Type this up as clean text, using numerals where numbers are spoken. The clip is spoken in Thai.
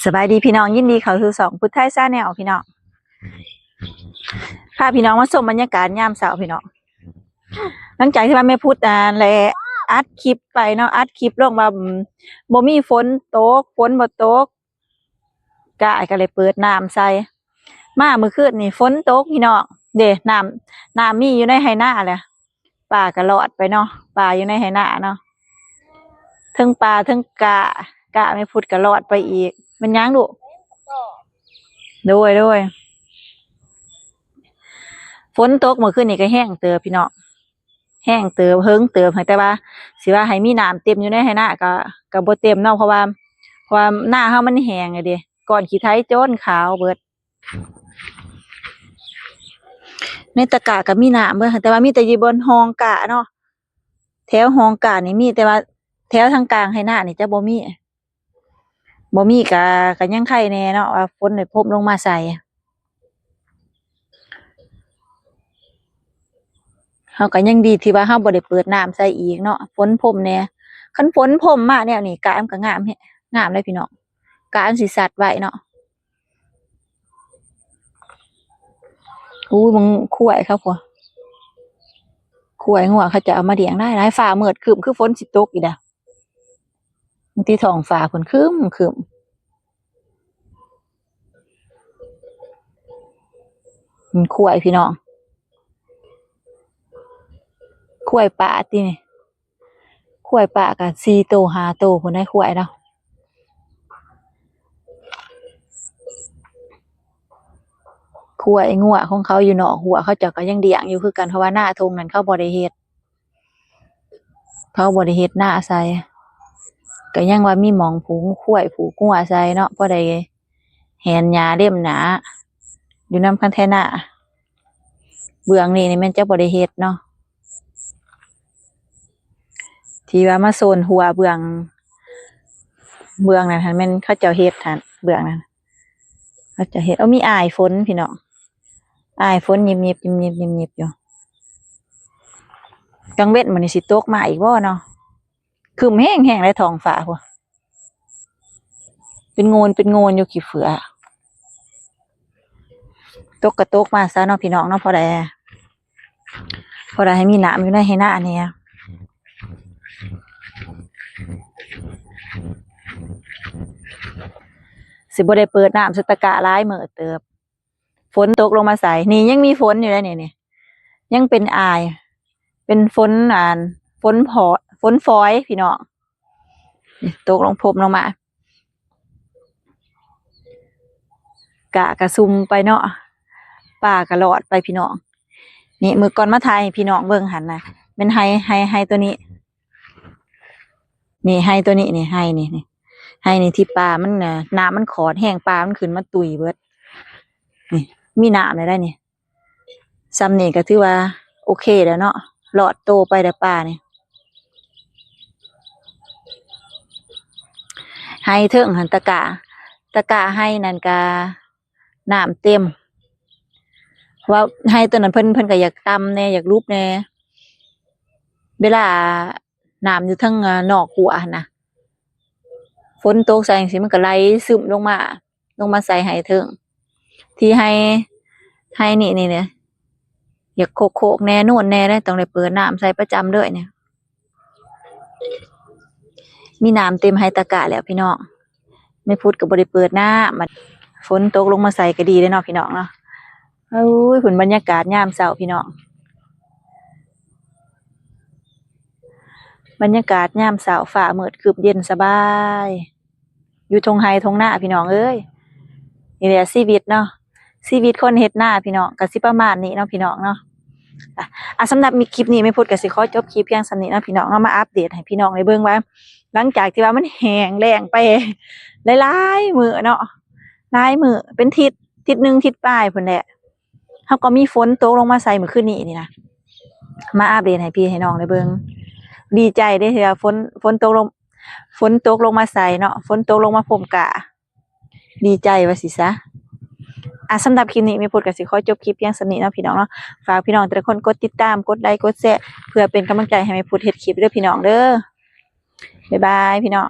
สบายดีพี่น้องยินดีเขาคือ2พุทธไทยซ่าแนวพี่น้องพาพี่น้องมาชมบรรยากาศยามเช้าพี่น้องหลังจากที่ว่าแม่พุทธและอัดคลิปไปเนาะอัดคลิปลงว่าบ่มีฝนตกฝนบ่ตกก็เลยเปิดน้ำใส่มาเมื่อคืนนี่ฝนตกพี่น้องเด้น้ำมีอยู่ในไหนาแหละปลาก็รอดไปเนาะปลาอยู่ในไหนาเนาะทั้งปลาทั้งกะแม่พุทธก็รอดไปอีกมันยังดุด้วยฝนตกเมื่อคืนนี่ก็แห้งเติบพี่น้องแห้งเติบเฮิงเติบแต่ว่าสิว่าให้มีน้ำเต็มอยู่ในไหนาก็บ่เต็มเนาะเพราะว่าหน้าเฮามันแห้งอะเด้ก่อนขี้ไถโจนขาวเบิดในตะกร้าก็มีน้ำเบิดแต่ว่ามีแต่อยู่บนหองกะเนาะแถวหองกะนี่มีแต่ว่าแถวทางกลางไหนานี่จะบ่มีก็ยังไข่แน่เนาะว่าฝนได้พรมลงมาใส่เฮาก็ยังดีที่ว่าเฮาบ่ได้เปิดน้ำใส่อีกเนาะฝนพรมแน่คันฝนพรมมาแนวนี้กะมันก็งามเลยพี่น้องกะมันสิสัดไว้เนาะมึงคุ้ยครับพ่อคุ้ยหัวเขาจะเอามาเลี้ยงได้หลายฟ้ามืดครึ้มคือฝนสิตกอีกอ่ะบางทีท้องฟ้าเพิ่นครึ้มมันคุ้ยพี่น้องคุ้ยป่าตินี่คุ้ยป่าก็4โต5โตพุ่นได้คุ้ยเนาะคุ้ยงัวของเขาอยู่นอกหัวเขาเจ้าก็ยังเลี้ยงอยู่คือกันเพราะว่าหน้าทงนั้นเขาบ่ได้เฮ็ดหน้าใส่ก็ยังว่ามีหม่องผูกคุ้ยผูกงัวใส่เนาะบ่ได้แหนหญ้าเล่มหนาอยู่นำคันแท้หน้าเบื้องนี่แม่นจะบ่ได้เฮ็ดเนาะที่ว่ามาโซนหัวเบื้องนั้นหั่นแม่นเขาเจ้าเฮ็ดหั่นเบื้องนั้นเขาจะเฮ็ดมีอ้ายฝนพี่น้องอ้ายฝนยิบอยู่กลางเว้นมื้อนี้สิตกมาอีกบ่เนาะครึ้มแห้งเลยท้องฟ้าพุ่นเป็นโงนอยู่ขี้เฝือตกก็ตกมาซะเนาะพี่น้องเนาะพอได้ให้มีน้ำอยู่ในไหนาเนี่ยสิบ่ได้เปิดน้ำสตะกะหลายมื้อเติบฝนตกลงมาใส่นี่ยังมีฝนอยู่เลยนี่ยังเป็นอายเป็นฝนฝนฝอยพี่น้องตกลงพรมลงมากระซุมไปเนาะป่ากระหลอดไปพี่น้องนี่มือก่อนมาถ่ายพี่น้องเบิ่งหันนะเป็นไฮตัวนี้นี่ไฮตัวนี้นี่ไฮนี่ที่ปลามันน้ำมันขอดแห้งปลามันขึ้นมาตุยเบิดนี่มีน้ำเลยได้นี่ซ้ำนี่ก็ถือว่าโอเคแล้วเนาะหลอดโตไปแต่ปลานี่ไฮเถิงหันตะกะไฮนั่นกะน้ำเต็มว่าไฮตัวนั้นเพิ่นก็อยากตำแน่อยากรูปแน่เวลาน้ำอยู่ทั้งนอกหัวนะฝนตกใส่สิมันก็ไหลซึมลงมาใส่ไฮเถิงที่ไฮนี่เนี่ยอยากโคกแน่นู่นแน่ได้ต้องได้เปิดน้ำใส่ประจำด้วยเนี่ยมีน้ำเต็มไฮตะกะแล้วพี่น้องไม่พูดกับบริเปิดหน้ามันฝนตกลงมาใส่ก็ดีเลยเนาะพี่น้องเนาะผลบรรยากาศยามเช้าพี่น้องบรรยากาศยามเช้าฟ้ามืดครึ้มเย็นสบายอยู่ทงไฮทงหน้าพี่น้องเอ้ยนี่แหละชีวิตเนาะชีวิตคนเฮ็ดหน้าพี่น้องก็สิประมาณนี้เนาะพี่น้องเนาะสำหรับมีคลิปนี้ไม่พูดก็สิขอจบคลิปเพียงส่ำนี้นะพี่น้องเนาะมาอัปเดตให้พี่น้องได้เบิ่งว่าหลังจากที่ว่ามันแห้งแล้งไปหลายมื้อเนาะหลายมื้อเป็นทิศนึงทิศปลายพุ่นแหละเฮาก็มีฝนตกลงมาใส่มื้อคืนนี้นี่นะมาอัปเดตให้พี่ให้น้องได้เบิ่งดีใจเด้ที่ว่าฝนตกลงมาใส่เนาะฝนตกลงมาพรมกะดีใจว่าสิซะสำหรับคลิปนี้ไม่พูดก็สิขอจบคลิปเพียงส่ำนี้เนาะพี่น้องเนาะฝากพี่น้องแต่ละคนกดติดตามกดไลค์กดแชร์เพื่อเป็นกำลังใจให้ไม่พูดเฮ็ดคลิปเด้อพี่น้องเด้อบ๊ายบายพี่น้อง